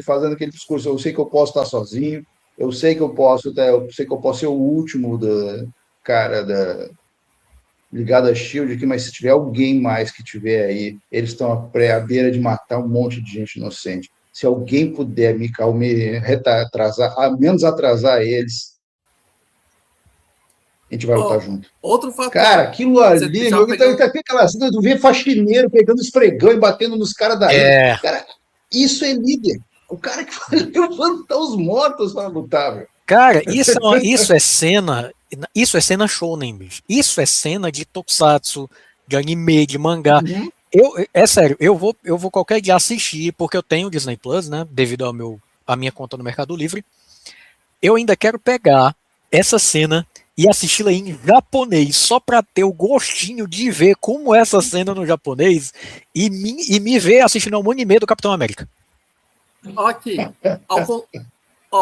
fazendo aquele discurso, eu sei que eu posso estar sozinho, eu sei que eu posso ser o último ligado a Shield aqui, mas se tiver alguém mais que tiver aí, eles estão à beira de matar um monte de gente inocente. Se alguém puder me atrasar, a menos atrasar eles, a gente vai lutar junto. Outro fator. Cara, aquilo ali, aquela cena do ver faxineiro pegando esfregão e batendo nos caras da ilha. Cara, isso é líder. O cara que vai levantar os mortos para lutar, velho. Cara, isso é cena shounen, bicho. Isso é cena de tokusatsu, de anime, de mangá. É sério, eu vou qualquer dia assistir, porque eu tenho o Disney Plus, né, devido à minha conta no Mercado Livre. Eu ainda quero pegar essa cena e assisti-la em japonês, só pra ter o gostinho de ver como é essa cena no japonês e me ver assistindo ao anime do Capitão América. Aqui,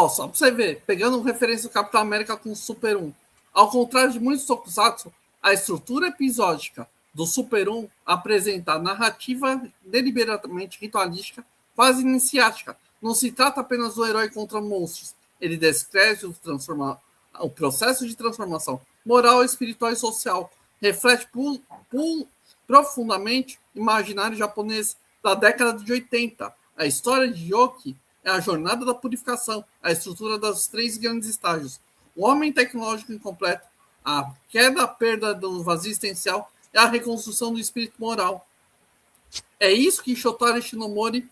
só pra você ver, pegando referência do Capitão América com o Super 1. Ao contrário de muitos tokusatsu, a estrutura episódica do Super 1 apresenta a narrativa deliberadamente ritualística, quase iniciática. Não se trata apenas do herói contra monstros. Ele descreve o processo de transformação moral, espiritual e social. Reflete profundamente o imaginário japonês da década de 80. A história de Yoki é a jornada da purificação, a estrutura dos 3 grandes estágios. O homem tecnológico incompleto, a queda, a perda do vazio existencial e a reconstrução do espírito moral. É isso que Shotaro Shinomori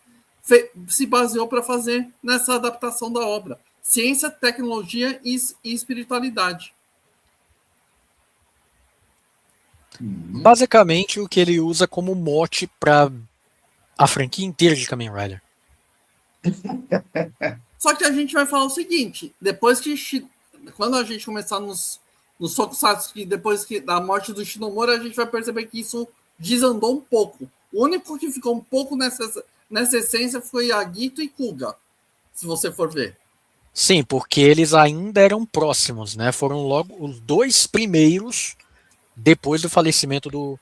se baseou para fazer nessa adaptação da obra. Ciência, tecnologia e espiritualidade. Basicamente, o que ele usa como mote para a franquia inteira de Kamen Rider. Só que a gente vai falar o seguinte, quando a gente começar nos tokusatsu, depois da morte do Shinomori, a gente vai perceber que isso desandou um pouco. O único que ficou um pouco nessa essência foi Agito e Kuga, se você for ver. Sim, porque eles ainda eram próximos, né? Foram logo os 2 primeiros depois do falecimento do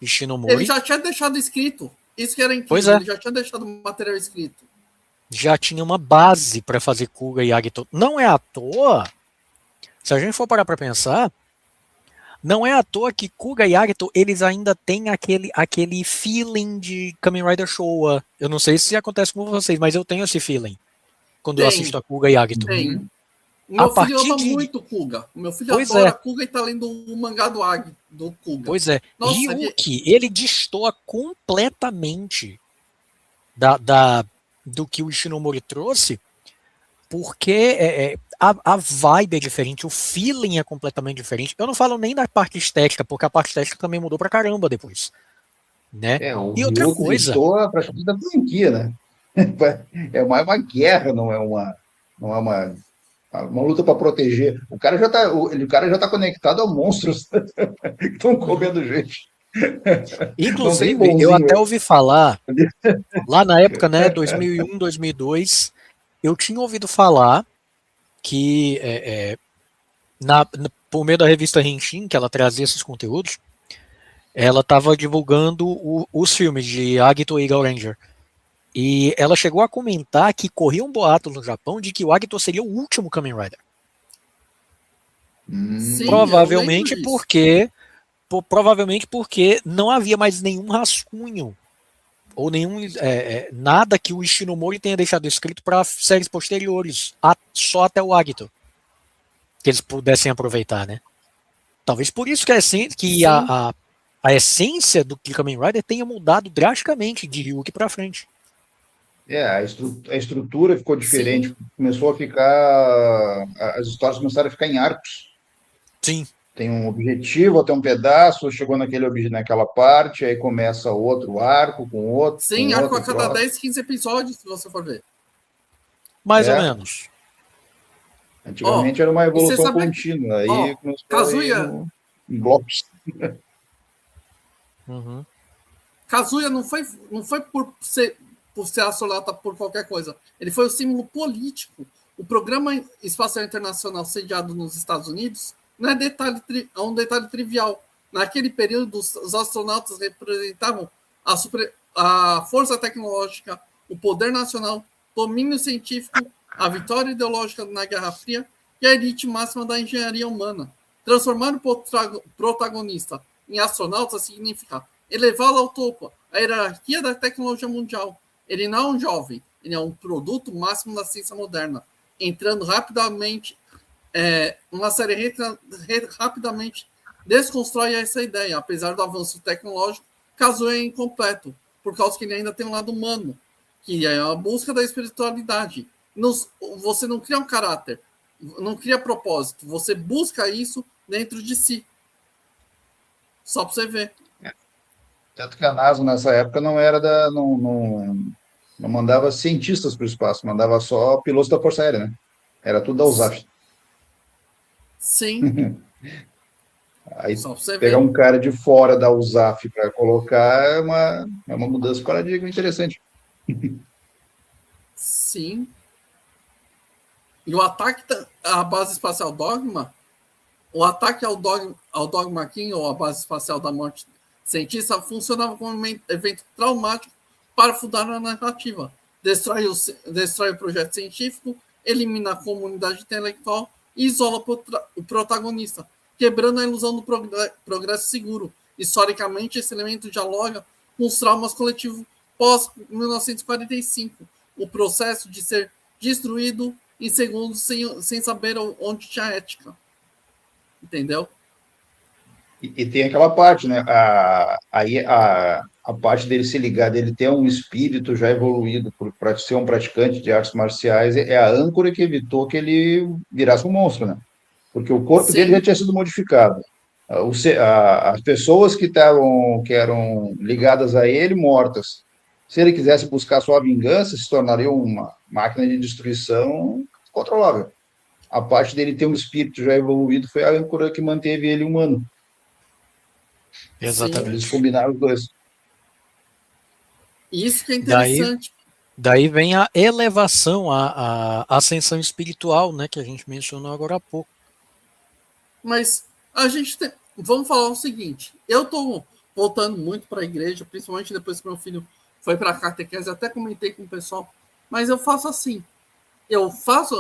Shinomori. Ele já tinha deixado escrito. Isso que era incrível. Pois é. Ele já tinha deixado o material escrito. Já tinha uma base para fazer Kuga e Agito. Não é à toa, se a gente for parar para pensar, não é à toa que Kuga e Agito, eles ainda têm aquele feeling de Kamen Rider Showa. Eu não sei se acontece com vocês, mas eu tenho esse feeling quando eu assisto a Kuga e Agito. Tem. O meu filho ama muito Kuga. O meu filho adora Kuga e tá lendo o mangá do Kuga. Pois é. Ryuki, ele destoa completamente do que o Shinomori trouxe, porque a vibe é diferente, o feeling é completamente diferente. Eu não falo nem da parte estética, porque a parte estética também mudou pra caramba depois. Né? E outra coisa. Praticamente da franquia, né? É uma guerra, não é uma luta para proteger. O cara já tá conectado a monstros que estão comendo gente. Inclusive, eu até ouvi falar, lá na época, né, 2001, 2002, eu tinha ouvido falar que, por meio da revista Henshin, que ela trazia esses conteúdos, ela estava divulgando os filmes de Agito e Eagle Ranger. E ela chegou a comentar que corria um boato no Japão de que o Agito seria o último Kamen Rider. Sim, provavelmente porque não havia mais nenhum rascunho ou nada que o Ishinomori tenha deixado escrito para séries posteriores, só até o Agito, que eles pudessem aproveitar, né? Talvez por isso que a essência do Kamen Rider tenha mudado drasticamente de Ryuki para frente. A estrutura ficou diferente. Sim. Começou a ficar... As histórias começaram a ficar em arcos. Sim. Tem um objetivo, até um pedaço, chegou naquela parte, aí começa outro arco com outro. Sim, arco a cada 10, 15 episódios, se você for ver. Mais ou menos. Antigamente era uma evolução contínua. Aí começou Kazuya... em blocos. Uhum. Kazuya não foi por ser astronauta por qualquer coisa. Ele foi o símbolo político. O Programa Espacial Internacional sediado nos Estados Unidos não é um detalhe trivial. Naquele período, os astronautas representavam a força tecnológica, o poder nacional, domínio científico, a vitória ideológica na Guerra Fria e a elite máxima da engenharia humana. Transformar o protagonista em astronauta significa elevá-lo ao topo, a hierarquia da tecnologia mundial. Ele não é um jovem, ele é um produto máximo da ciência moderna, entrando rapidamente, uma série rapidamente desconstrói essa ideia, apesar do avanço tecnológico, caso é incompleto, por causa que ele ainda tem um lado humano, que é a busca da espiritualidade. Você não cria um caráter, não cria propósito, você busca isso dentro de si. Só para você ver. Tanto que a NASA nessa época não era não mandava cientistas para o espaço, mandava só pilotos da Força Aérea, né? Era tudo da USAF. Sim. Aí pegar um cara de fora da USAF para colocar é uma mudança de paradigma interessante. Sim. E o ataque à base espacial Dogma, o ataque ao Dogma King, ou à base espacial da morte cientista, funcionava como um evento traumático para fundar a narrativa. Destrói o projeto científico, elimina a comunidade intelectual e isola o protagonista, quebrando a ilusão do progresso seguro. Historicamente, esse elemento dialoga com os traumas coletivos pós-1945, o processo de ser destruído em segundos sem saber onde tinha ética. Entendeu? E tem aquela parte, né? A parte dele se ligar, dele ter um espírito já evoluído para ser um praticante de artes marciais, é a âncora que evitou que ele virasse um monstro, né? Porque o corpo dele já tinha sido modificado. As pessoas que eram ligadas a ele, mortas. Se ele quisesse buscar sua vingança, se tornaria uma máquina de destruição controlável. A parte dele ter um espírito já evoluído foi a âncora que manteve ele humano. Exatamente. Eles combinaram os dois. Isso que é interessante. Daí vem a elevação, a ascensão espiritual, né, que a gente mencionou agora há pouco. Mas a gente vamos falar o seguinte, eu estou voltando muito para a igreja, principalmente depois que meu filho foi para a catequese, até comentei com o pessoal, mas eu faço assim,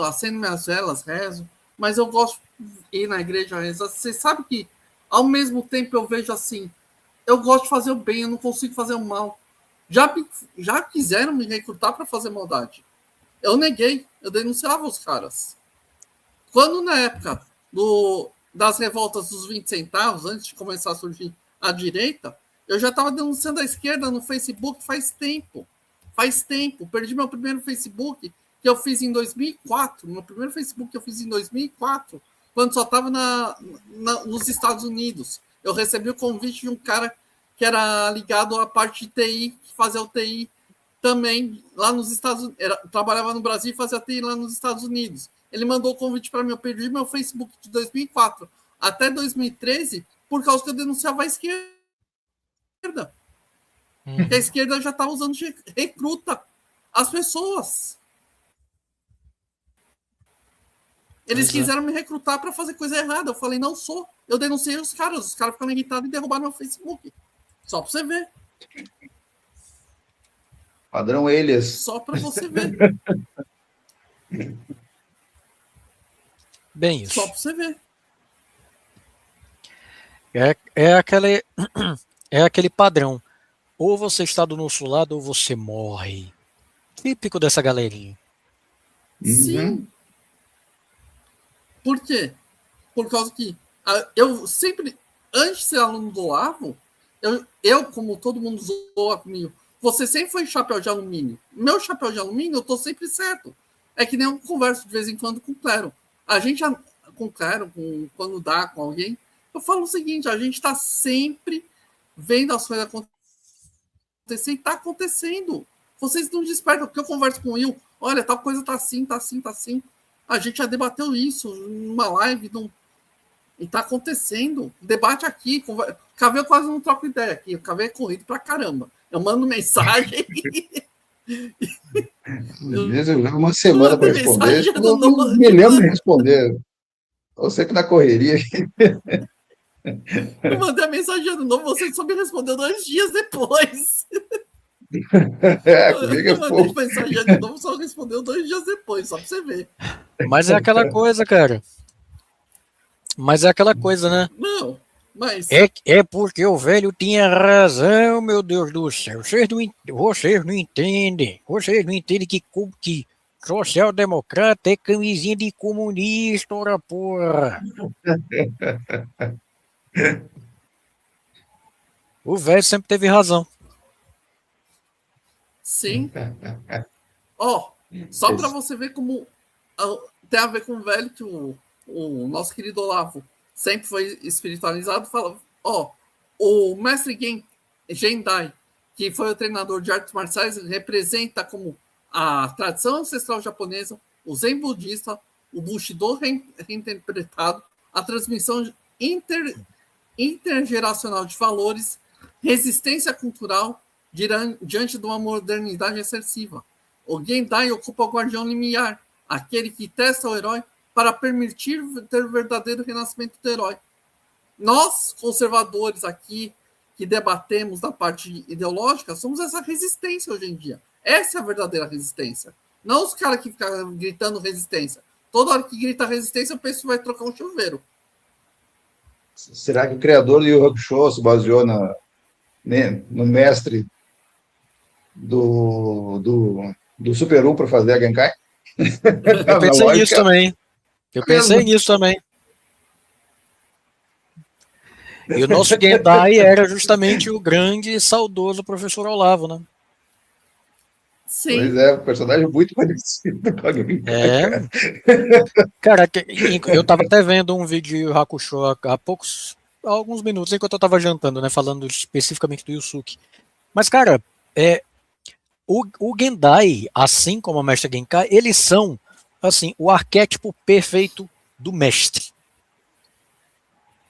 acendo minhas velas, rezo, mas eu gosto de ir na igreja rezar. Você sabe que, ao mesmo tempo, eu vejo assim, eu gosto de fazer o bem, eu não consigo fazer o mal. Já quiseram me recrutar para fazer maldade. Eu neguei, eu denunciava os caras. Quando na época das revoltas dos 20 centavos, antes de começar a surgir a direita, eu já estava denunciando a esquerda no Facebook faz tempo. Perdi meu primeiro Facebook, que eu fiz em 2004. Meu primeiro Facebook que eu fiz em 2004, quando só estava nos Estados Unidos. Eu recebi o convite de um cara que era ligado à parte de TI, que fazia o TI também lá nos Estados Unidos. Trabalhava no Brasil e fazia TI lá nos Estados Unidos. Ele mandou o convite para mim. Eu perdi meu Facebook de 2004 até 2013 por causa que eu denunciava a esquerda. Porque a esquerda já estava usando de recruta as pessoas. Eles quiseram me recrutar para fazer coisa errada. Eu falei, não sou. Eu denunciei os caras ficaram irritados e derrubaram meu Facebook. Só para você ver. Padrão eles. Só para você ver. Bem isso. Só para você ver. É aquele padrão. Ou você está do nosso lado ou você morre. Típico dessa galerinha. Sim. Por quê? Por causa que eu sempre, antes de ser aluno do Olavo, eu como todo mundo zoa comigo, você sempre foi chapéu de alumínio. Meu chapéu de alumínio, eu tô sempre certo. É que nem eu converso de vez em quando com o Clero. A gente, com o Clero, quando dá com alguém, eu falo o seguinte, a gente tá sempre vendo as coisas acontecer e tá acontecendo. Vocês não despertam, porque eu converso com o Will, olha, tal coisa tá assim, tá assim, tá assim. A gente já debateu isso numa live, e tá acontecendo. Debate aqui. Cavê eu quase não troco ideia aqui. O Cavê é corrido pra caramba. Eu mando mensagem. Eu levo uma semana para responder. Eu não me lembro de responder. Eu sei que na correria. Eu mandei a mensagem de ano novo, você só me respondeu 2 dias depois. Comigo é Eu mandei fogo. mensagem de novo, só respondeu 2 dias depois, só pra você ver. Mas é aquela coisa, cara. Mas é aquela coisa, né? Não, mas... É porque o velho tinha razão, meu Deus do céu. Vocês não entendem. Vocês não entendem que social-democrata é camisinha de comunista, ora porra. O velho sempre teve razão. Sim. Ó, só para você ver como tem a ver com o velho que o nosso querido Olavo sempre foi espiritualizado, fala, ó, o mestre Gendai, que foi o treinador de artes marciais, representa como a tradição ancestral japonesa, o Zen budista, o Bushido reinterpretado, a transmissão intergeracional de valores, resistência cultural diante de uma modernidade excessiva. O Gendai ocupa o guardião limiar, aquele que testa o herói para permitir ter o verdadeiro renascimento do herói. Nós, conservadores aqui, que debatemos na parte ideológica, somos essa resistência hoje em dia. Essa é a verdadeira resistência. Não os caras que ficam gritando resistência. Toda hora que grita resistência, eu penso que vai trocar um chuveiro. Será que o criador do Yu Hakusho se baseou no mestre do Super 1 para fazer a Genkai? Eu pensei nisso também. Eu pensei nisso também. E o nosso Gendai era justamente o grande e saudoso professor Olavo, né? Sim. Pois é, um personagem muito parecido com a Genkai. Cara, eu tava até vendo um vídeo de Hakusho há alguns minutos, enquanto eu tava jantando, né? Falando especificamente do Yusuke. Mas, cara, o Gendai, assim como a Mestre Genkai, eles são, assim, o arquétipo perfeito do mestre.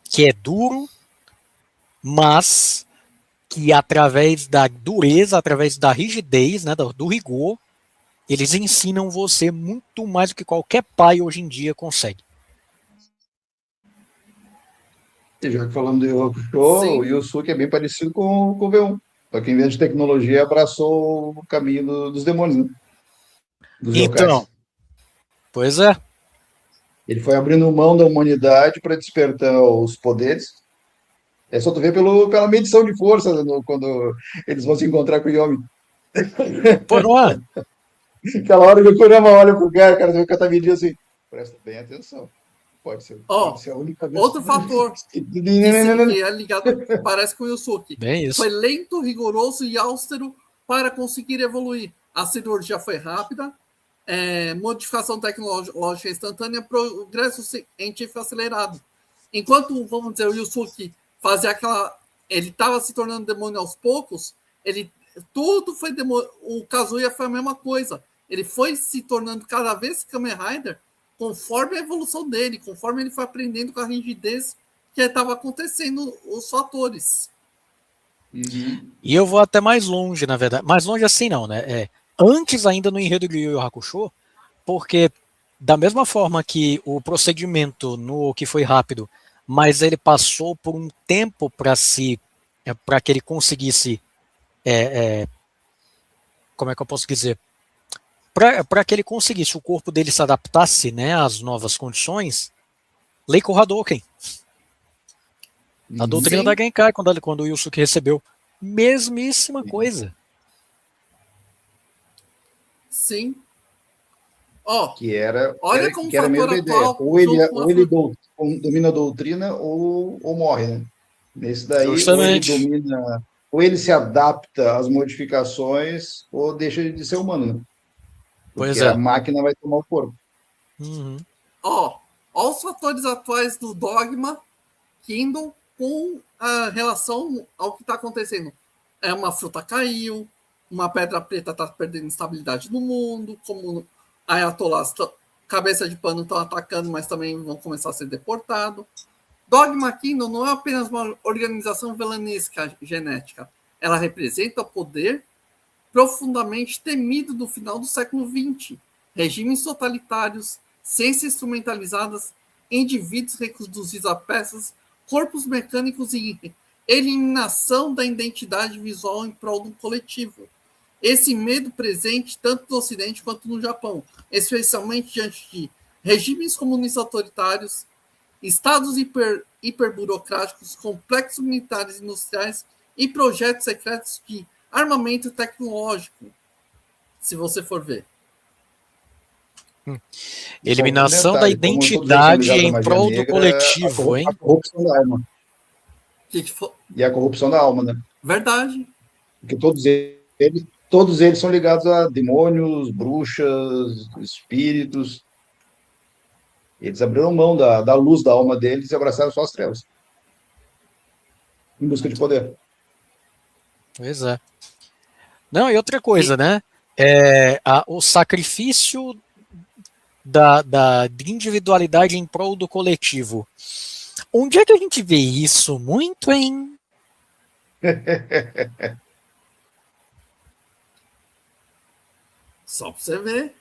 Que é duro, mas que através da dureza, através da rigidez, né, do rigor, eles ensinam você muito mais do que qualquer pai hoje em dia consegue. E já que falando do Yu Hakusho, o Yusuke é bem parecido com o V1. Só que em vez de tecnologia, abraçou o caminho dos demônios, né? Dos então, yokais. Pois é. Ele foi abrindo mão da humanidade para despertar os poderes. É só tu ver pela medição de força quando eles vão se encontrar com o Yomi. Pô, não é? Aquela hora que o Kurama olha pro cara vê que tá medindo assim. Presta bem atenção. Pode ser a única vez. Outro fator que é ligado, parece com o Yusuke. Bem isso. Foi lento, rigoroso e austero para conseguir evoluir. A cirurgia foi rápida, modificação tecnológica instantânea, progresso científico acelerado. Enquanto, vamos dizer, o Yusuke fazia ele estava se tornando demônio aos poucos, tudo foi demônio. O Kazuya foi a mesma coisa. Ele foi se tornando cada vez Kamen Rider conforme a evolução dele, conforme ele foi aprendendo com a rigidez que estava acontecendo os fatores. Uhum. E eu vou até mais longe, na verdade. Mais longe assim não, né? Antes ainda no enredo de Yu Yu Hakusho, porque da mesma forma que o procedimento no que foi rápido, mas ele passou por um tempo para que ele conseguisse, como é que eu posso dizer? Para que ele conseguisse, o corpo dele se adaptasse, né, às novas condições, Leikou Hadouken. A doutrina da Genkai, quando o Yusuke recebeu. Mesmíssima coisa. Sim. Olha como que era a mesma ideia. Ou ele domina a doutrina ou morre, né? Nesse daí, ou ele se adapta às modificações ou deixa de ser humano, né? Porque a máquina vai tomar o corpo. Uhum. Olha os fatores atuais do Dogma, Kindle, com a relação ao que está acontecendo. Uma fruta caiu, uma pedra preta está perdendo estabilidade no mundo, como ayatollahs, cabeça de pano estão atacando, mas também vão começar a ser deportados. Dogma Kindle não é apenas uma organização vilanesca genética. Ela representa o poder profundamente temido do final do século XX. Regimes totalitários, ciências instrumentalizadas, indivíduos reduzidos a peças, corpos mecânicos e eliminação da identidade visual em prol do coletivo. esse medo presente tanto no Ocidente quanto no Japão, especialmente diante de regimes comunistas autoritários, estados hiperburocráticos, complexos militares e industriais e projetos secretos de armamento tecnológico, se você for ver. Eliminação da identidade em prol do coletivo, hein? A corrupção da alma. E a corrupção da alma, né? Verdade. Porque todos eles são ligados a demônios, bruxas, espíritos. Eles abriram mão da luz da alma deles e abraçaram só as trevas. Em busca de poder. Pois é. Não, e outra coisa, né? O sacrifício de individualidade em prol do coletivo. Onde é que a gente vê isso muito, hein? Só pra você ver.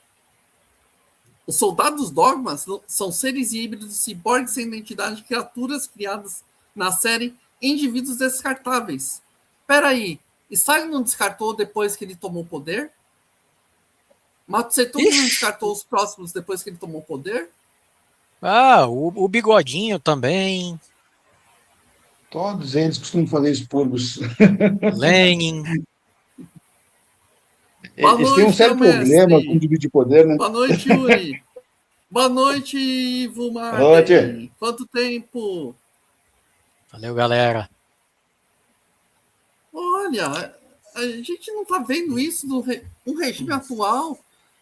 Os soldados dogmas são seres híbridos, ciborgues sem identidade, criaturas criadas na série Indivíduos Descartáveis. Peraí, Stalin não descartou depois que ele tomou poder? Mao Tse Tung não descartou os próximos depois que ele tomou poder? O Bigodinho também. Todos eles costumam fazer expurgos. Lenin. Eles têm um certo problema com dividir poder, né? Boa noite, Yuri. Boa noite, Ivo Marden. Boa noite. Quanto tempo? Valeu, galera. Olha, a gente não está vendo isso no regime atual.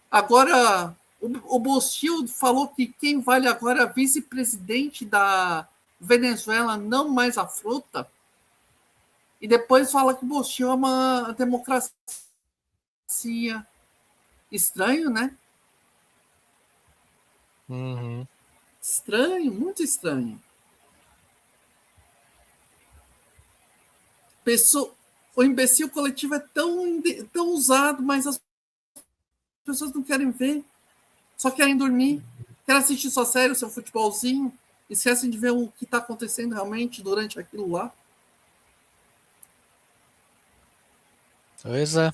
Agora, o Bostil falou que quem vale agora é vice-presidente da Venezuela, não mais a fruta. E depois fala que o Bostil é uma democracia. Estranho, né? Uhum. Estranho, muito estranho. O imbecil coletivo é tão usado, mas as pessoas não querem ver. Só querem dormir. Querem assistir sua série, seu futebolzinho. Esquecem de ver o que está acontecendo realmente durante aquilo lá. Pois é.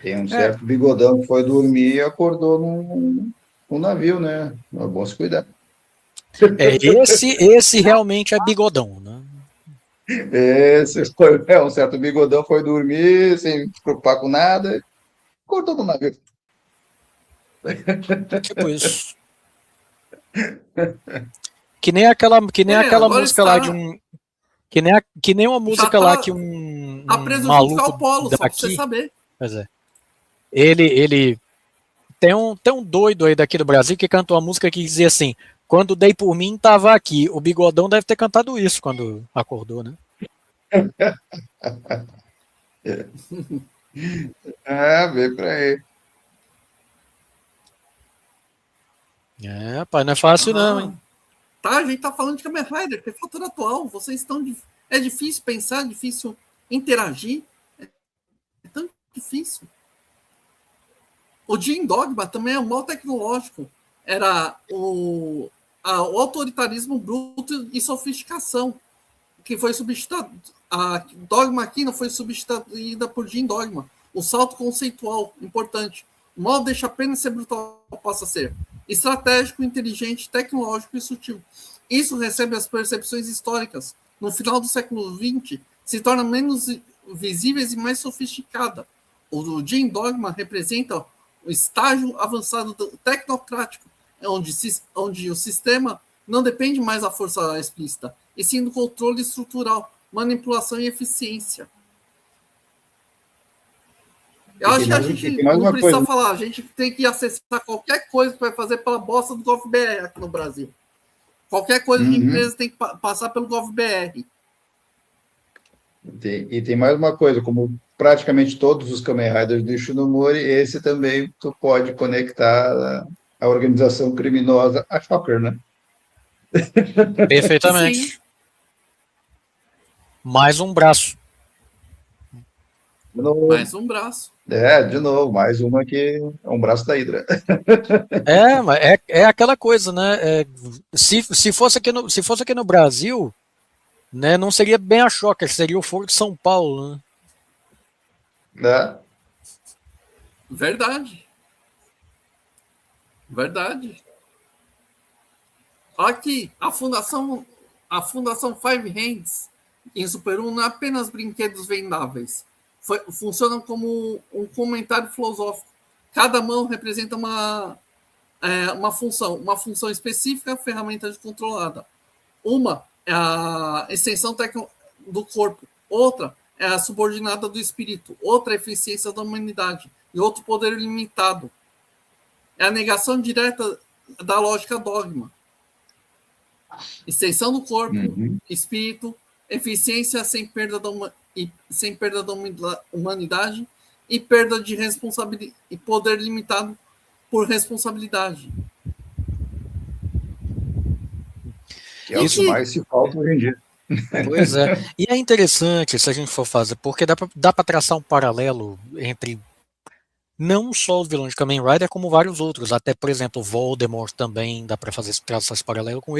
Tem um certo bigodão que foi dormir e acordou num navio, né? É bom se cuidar. Esse realmente é bigodão, né? Um certo bigodão foi dormir sem se preocupar com nada, acordou no navio. Tipo isso. Que nem aquela música lá de um. Que nem uma música lá que um maluco Polo, daqui, só pra você saber. Pois é. Ele tem um doido aí daqui do Brasil que cantou uma música que dizia assim: quando dei por mim, tava aqui. O Bigodão deve ter cantado isso quando acordou, né? Vem pra aí. Pai, não é fácil não, hein? Tá, a gente tá falando de Kamen Rider, que é fator atual. Vocês estão... É difícil pensar, é difícil interagir. É tão difícil. O Jin Dogma também é um mal tecnológico. Era o autoritarismo bruto e sofisticação, que foi substituído. A Dogma aqui não foi substituída por Jin Dogma. O salto conceitual, importante. O mal deixa apenas ser brutal, possa ser estratégico, inteligente, tecnológico e sutil. Isso recebe as percepções históricas. No final do século XX, se torna menos visíveis e mais sofisticada. O Jin Dogma representa o estágio avançado do tecnocrático, onde o sistema não depende mais da força explícita, e sim do controle estrutural, manipulação e eficiência. Eu acho que a gente não precisa falar, a gente tem que acessar qualquer coisa que vai fazer pela bosta do GovBR aqui no Brasil. Qualquer coisa de empresa tem que passar pelo GovBR. E tem mais uma coisa, como praticamente todos os Kamen Riders do Ishinomori, esse também tu pode conectar a organização criminosa a Shocker, né? Perfeitamente. Sim. Mais um braço. Mais um braço. De novo, mais uma que é um braço da Hydra. É aquela coisa, né? Se fosse aqui no Brasil, né, não seria bem a Shocker, seria o Foro de São Paulo, né? Né? Verdade. Aqui, a Fundação Five Hands em Super 1 não é apenas brinquedos vendáveis. Funcionam como um comentário filosófico. Cada mão representa uma função específica, ferramenta controlada. Uma é a extensão do corpo, outra é a subordinada do espírito, outra é a eficiência da humanidade e outro poder limitado. É a negação direta da lógica dogma. Extensão do corpo, espírito, eficiência sem perda da humanidade e perda de responsabilidade e poder limitado por responsabilidade. Que é o que mais se falta hoje em dia. Pois é. E é interessante se a gente for fazer, porque dá para traçar um paralelo entre não só os vilões de Kamen Rider, como vários outros. Até, por exemplo, Voldemort também dá para traçar esse paralelo com